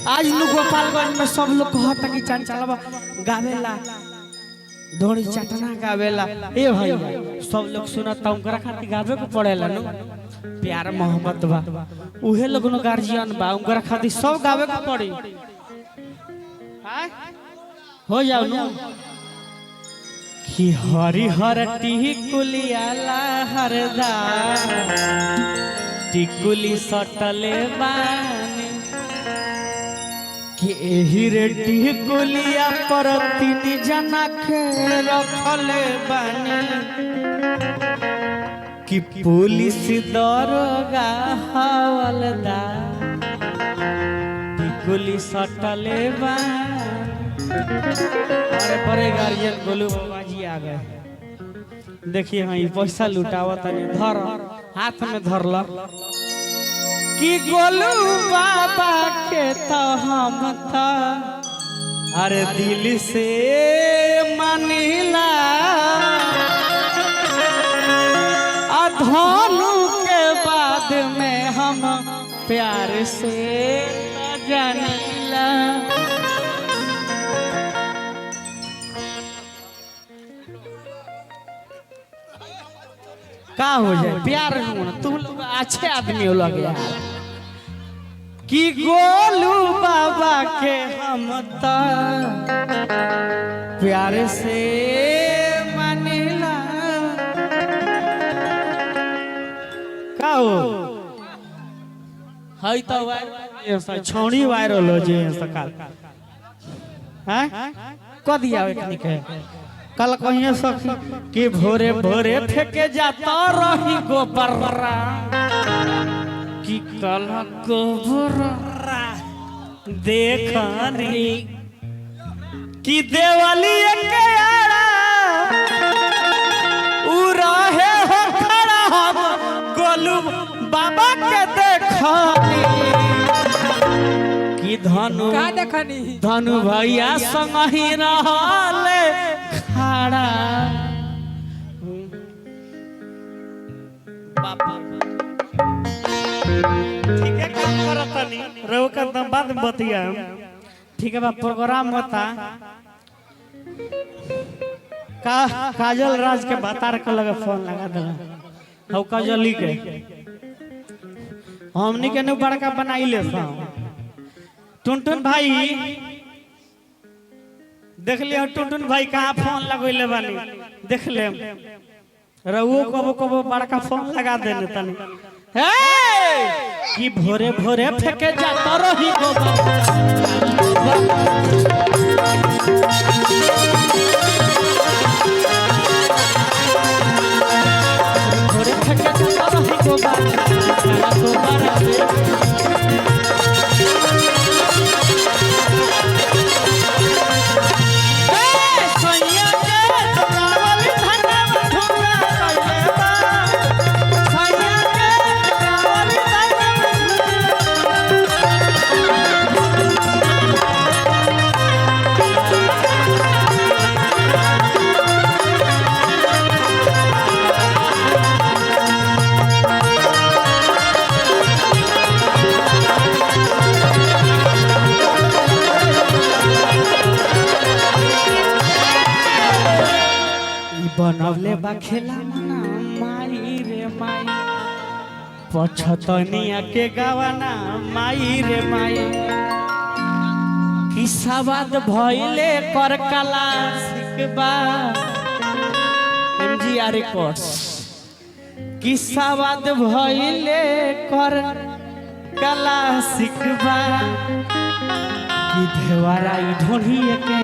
आज लोग गोपालगंज में सब लोग कहता कि चंचलवा गावेला धोड़ी चटना गावेला। ए भाई सब लोग सुनता उनकरा खातिर गावे को पड़ेला नु प्यार मोहब्बत बा उहे लोग नो गार्जियन बा उनकरा खातिर सब गावे को पड़ी। हो जाओ नु कि हरिहर टिकुलियाला हरदा टिकुली सटले बानी कि एही रे टिकुलिया पर तीन जना के रखले बानी कि पुलिस दरोगा हवलदार टिकुली सटले बानी। अरे बड़े गार्जियन गोलू बाबा जी आ गए। देखिए हाँ पैसा लुटावा तनी धर हाथ में धरल कि गोलू बाबा के तो हम था अरे दिल से मानिला अधोनु के बाद में हम प्यार से जानिला। का हो जाए प्यार तुम लोग अच्छे आदमी हो लगे यार कि गोलू बाबा के हम तो प्यार से मानिला। का हो है तो छौड़ी वायरल हो जे सकाल हैं क दिया के कल कहिए सखी कि भोरे भोरे फेंके जाता रही गोबरा कि कल गोबरा देखनी कि देवली के आड़ा उ रहे हो खड़ा हम गोलू बाबा के देखनी कि धनु का देखनी धनु भैया संग ही रहले खड़ा बाबा ठीक है काम करता नहीं रहो का बाद में बतिया ठीक है बा प्रोग्राम होता का काजल राज के बतार के लगे फोन लगा देला हौ काजली के हमनी के नु बड़का बनाई ले टुनटुन भाई देख लियो टुनटुन भाई कहाँ फोन लगोले बानी देख ले रहुओ कबो कबो बड़का फोन लगा देने तनी हे कि भोरे भोरे फेंके जाता रही गोबर भोरे फेंके जाता रही गोबर बनवले बा खेला माई रे माई पछतनिया के गावाना माई रे माई किसाबाद भइले कर कला सिकबा एमजीआर रिकॉर्ड्स किसाबाद भइले कर कला सिकबा कि देवारा ढोढ़ी के